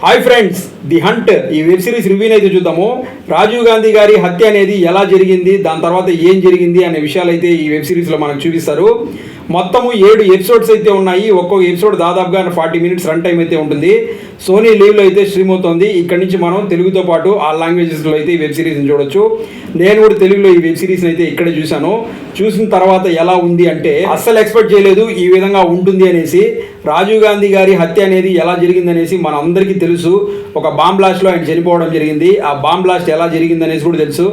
Hi friends, the hunt ఈ web series రివ్యూని అయితే చూద్దాము. రాజీవ్ గాంధీ గారి హత్య అనేది ఎలా జరిగింది, దాని తర్వాత ఏం జరిగింది అనే విషయాలు అయితే ఈ వెబ్ సిరీస్లో మనకు చూపిస్తారు. మొత్తము 7 ఎపిసోడ్స్ అయితే ఉన్నాయి. ఒక్కొక్క ఎపిసోడ్ దాదాపుగా 40 మినిట్స్ రన్ టైం అయితే ఉంటుంది. సోనీ లీవ్లో అయితే స్ట్రీమ్ అవుతుంది. ఇక్కడ నుంచి మనం తెలుగుతో పాటు ఆ లాంగ్వేజెస్లో అయితే ఈ వెబ్ సిరీస్ని చూడొచ్చు. నేను కూడా తెలుగులో ఈ వెబ్ సిరీస్ని అయితే ఇక్కడే చూశాను. చూసిన తర్వాత ఎలా ఉంది అంటే అస్సలు ఎక్స్పెక్ట్ చేయలేదు ఈ విధంగా ఉంటుంది అనేసి. రాజీవ్ గాంధీ గారి హత్య అనేది ఎలా జరిగింది అనేసి మన అందరికీ తెలుసు. ఒక బాంబ్ బ్లాస్ట్లో ఆయన చనిపోవడం జరిగింది. ఆ బాంబ్ బ్లాస్ట్ ఎలా జరిగింది అనేసి కూడా తెలుసు.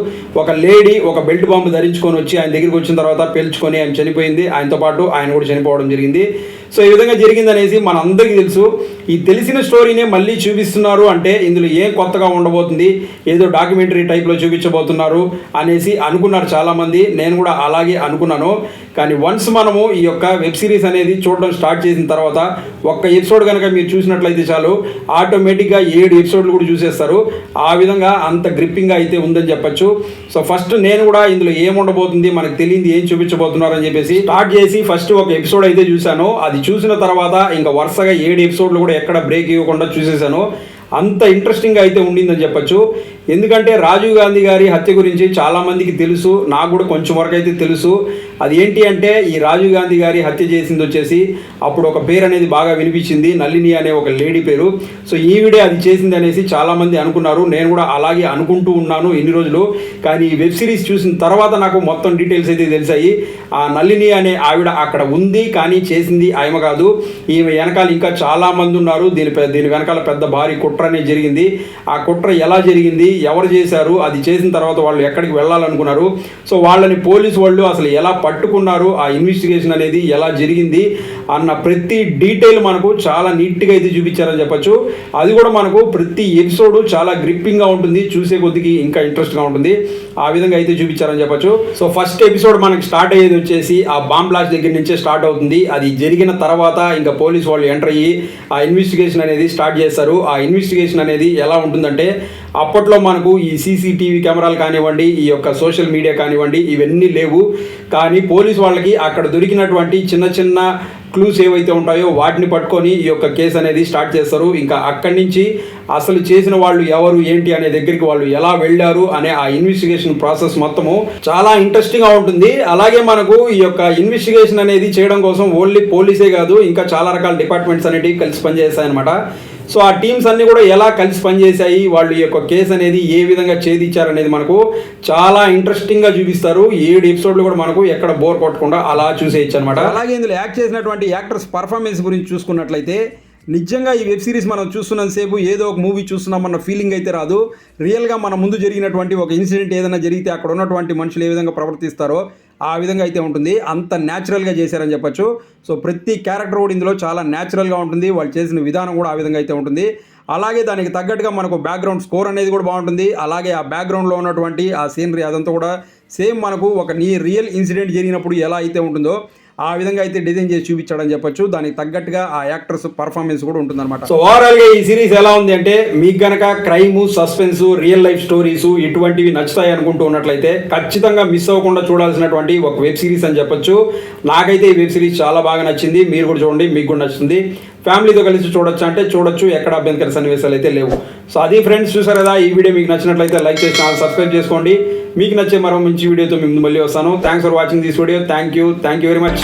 ఒక లేడీ ఒక బెల్ట్ బాంబు ధరించుకొని వచ్చి ఆయన దగ్గరికి వచ్చిన తర్వాత పేల్చుకొని ఆయన చనిపోయింది. ఆయనతో పాటు ఆయన కూడా చనిపోవడం జరిగింది. సో ఈ విధంగా జరిగిందనేసి మన అందరికీ తెలుసు. ఈ తెలిసిన స్టోరీనే మళ్ళీ చూపిస్తున్నారు అంటే ఇందులో ఏం కొత్తగా ఉండబోతుంది, ఏదో డాక్యుమెంటరీ టైప్లో చూపించబోతున్నారు అనేసి అనుకున్నారు చాలామంది. నేను కూడా అలాగే అనుకున్నాను. కానీ వన్స్ మనము ఈ యొక్క వెబ్ సిరీస్ అనేది చూడడం స్టార్ట్ చేసిన తర్వాత ఒక్క ఎపిసోడ్ కనుక మీరు చూసినట్లయితే చాలు, ఆటోమేటిక్గా 7 ఎపిసోడ్లు కూడా చూసేస్తారు. ఆ విధంగా అంత గ్రిప్పింగ్గా అయితే ఉందని చెప్పచ్చు. సో ఫస్ట్ నేను కూడా ఇందులో ఏం ఉండబోతుంది, మనకు తెలియంది ఏం చూపించబోతున్నారు అని చెప్పేసి స్టార్ట్ చేసి ఫస్ట్ ఒక ఎపిసోడ్ అయితే చూశాను. అది చూసిన తర్వాత ఇంకా వరుసగా 7 ఎపిసోడ్లు కూడా ఎక్కడ బ్రేక్ ఇవ్వకుండా చూసేసాను. అంత ఇంట్రెస్టింగ్గా అయితే ఉండిందని చెప్పచ్చు. ఎందుకంటే రాజీవ్ గాంధీ గారి హత్య గురించి చాలామందికి తెలుసు, నాకు కూడా కొంచెం వరకు అయితే తెలుసు. అది ఏంటి అంటే ఈ రాజీవ్ గాంధీ గారి హత్య చేసింది వచ్చేసి అప్పుడు ఒక పేరు అనేది బాగా వినిపించింది, నళిని అనే ఒక లేడీ పేరు. సో ఈవిడే అది చేసింది అనేసి చాలామంది అనుకున్నారు. నేను కూడా అలాగే అనుకుంటూ ఉన్నాను ఇన్ని రోజులు. కానీ ఈ వెబ్ సిరీస్ చూసిన తర్వాత నాకు మొత్తం డీటెయిల్స్ అయితే తెలిసాయి. ఆ నళిని అనే ఆవిడ అక్కడ ఉంది, కానీ చేసింది ఆమె కాదు. ఈమె వెనకాల ఇంకా చాలామంది ఉన్నారు. దీని వెనకాల పెద్ద భారీ కుట్ర అనేది జరిగింది. ఆ కుట్ర ఎలా జరిగింది, ఎవరు చేశారు, అది చేసిన తర్వాత వాళ్ళు ఎక్కడికి వెళ్ళాలనుకున్నారు, సో వాళ్ళని పోలీసు వాళ్ళు అసలు ఎలా పట్టుకున్నారు, ఆ ఇన్వెస్టిగేషన్ అనేది ఎలా జరిగింది అన్న ప్రతి డీటెయిల్ మనకు చాలా నీట్గా అయితే చూపించారని చెప్పచ్చు. అది కూడా మనకు ప్రతి ఎపిసోడ్ చాలా గ్రిప్పింగ్గా ఉంటుంది, చూసే కొద్దికి ఇంకా ఇంట్రెస్ట్గా ఉంటుంది. ఆ విధంగా అయితే చూపించారని చెప్పచ్చు. సో ఫస్ట్ ఎపిసోడ్ మనకి స్టార్ట్ అయ్యేది వచ్చేసి ఆ బాంబ్ బ్లాస్ట్ దగ్గర నుంచే స్టార్ట్ అవుతుంది. అది జరిగిన తర్వాత ఇంకా పోలీసు వాళ్ళు ఎంటర్ అయ్యి ఆ ఇన్వెస్టిగేషన్ అనేది స్టార్ట్ చేస్తారు. ఆ ఇన్వెస్టిగేషన్ అనేది ఎలా ఉంటుందంటే అప్పట్లో మనకు ఈ సీసీటీవీ కెమెరాలు కానివ్వండి, ఈ యొక్క సోషల్ మీడియా కానివ్వండి, ఇవన్నీ లేవు. కానీ పోలీసు వాళ్ళకి అక్కడ దొరికినటువంటి చిన్న చిన్న క్లూస్ ఏవైతే ఉంటాయో వాటిని పట్టుకొని ఈ యొక్క కేసు అనేది స్టార్ట్ చేస్తారు. ఇంకా అక్కడి నుంచి అసలు చేసిన వాళ్ళు ఎవరు ఏంటి అనే దగ్గరికి వాళ్ళు ఎలా వెళ్ళారు అనే ఆ ఇన్వెస్టిగేషన్ ప్రాసెస్ మొత్తము చాలా ఇంట్రెస్టింగ్గా ఉంటుంది. అలాగే మనకు ఈ యొక్క ఇన్వెస్టిగేషన్ అనేది చేయడం కోసం ఓన్లీ పోలీసే కాదు, ఇంకా చాలా రకాల డిపార్ట్మెంట్స్ అనేవి కలిసి పనిచేస్తాయి అనమాట. సో ఆ టీమ్స్ అన్నీ కూడా ఎలా కలిసి పనిచేశాయి, వాళ్ళు ఈ యొక్క కేసు అనేది ఏ విధంగా ఛేదించారు అనేది మనకు చాలా ఇంట్రెస్టింగ్గా చూపిస్తారు. 7 ఎపిసోడ్లు కూడా మనకు ఎక్కడ బోర్ కొట్టకుండా అలా చూసేయచ్చు అనమాట. అలాగే ఇందులో యాక్ట్ చేసినటువంటి యాక్టర్స్ పర్ఫార్మెన్స్ గురించి చూసుకున్నట్లయితే నిజంగా ఈ వెబ్ సిరీస్ మనం చూస్తున్నంతసేపు ఏదో ఒక మూవీ చూస్తున్నామన్న ఫీలింగ్ అయితే రాదు. రియల్గా మన ముందు జరిగినటువంటి ఒక ఇన్సిడెంట్ ఏదైనా జరిగితే అక్కడ ఉన్నటువంటి మనుషులు ఏ విధంగా ప్రవర్తిస్తారో ఆ విధంగా అయితే ఉంటుంది. అంత న్యాచురల్గా చేశారని చెప్పచ్చు. సో ప్రతి క్యారెక్టర్ కూడా ఇందులో చాలా న్యాచురల్గా ఉంటుంది. వాళ్ళు చేసిన విధానం కూడా ఆ విధంగా అయితే ఉంటుంది. అలాగే దానికి తగ్గట్టుగా మనకు బ్యాక్గ్రౌండ్ స్కోర్ అనేది కూడా బాగుంటుంది. అలాగే ఆ బ్యాక్గ్రౌండ్లో ఉన్నటువంటి ఆ సీనరీ అదంతా కూడా సేమ్ మనకు ఒక రియల్ ఇన్సిడెంట్ జరిగినప్పుడు ఎలా అయితే ఉంటుందో ఆ విధంగా అయితే డిజైన్ చేసి చూపించాడని చెప్పొచ్చు. దానికి తగ్గట్టుగా ఆ యాక్టర్స్ పర్ఫార్మెన్స్ కూడా ఉంటుందన్నమాట. సో ఓవరాల్గా ఈ సిరీస్ ఎలా ఉంది అంటే మీకు గనక crime, suspense, real life stories ఇటువంటివి నచ్చుతాయి అనుకుంటూ ఉన్నట్లయితే ఖచ్చితంగా మిస్ అవ్వకుండా చూడాల్సినటువంటి ఒక వెబ్ సిరీస్ అని చెప్పొచ్చు. నాకైతే ఈ వెబ్ సిరీస్ చాలా బాగా నచ్చింది. మీరు కూడా చూడండి, మీకు కూడా నచ్చుతుంది. ఫ్యామిలీతో కలిసి చూడొచ్చు అంటే చూడొచ్చు, ఎక్కడ అభ్యంతర సన్నివేశాలు అయితే లేవు. సో అది ఫ్రెండ్స్, చూసారు కదా. ఈ వీడియో మీకు నచ్చినట్లయితే లైక్ చేసి ఛానల్ సబ్స్క్రైబ్ చేసుకోండి. మీకు నచ్చే మరో మంచి వీడియోతో మేము మళ్ళీ వస్తాను. Thanks for watching this video. Thank you very much.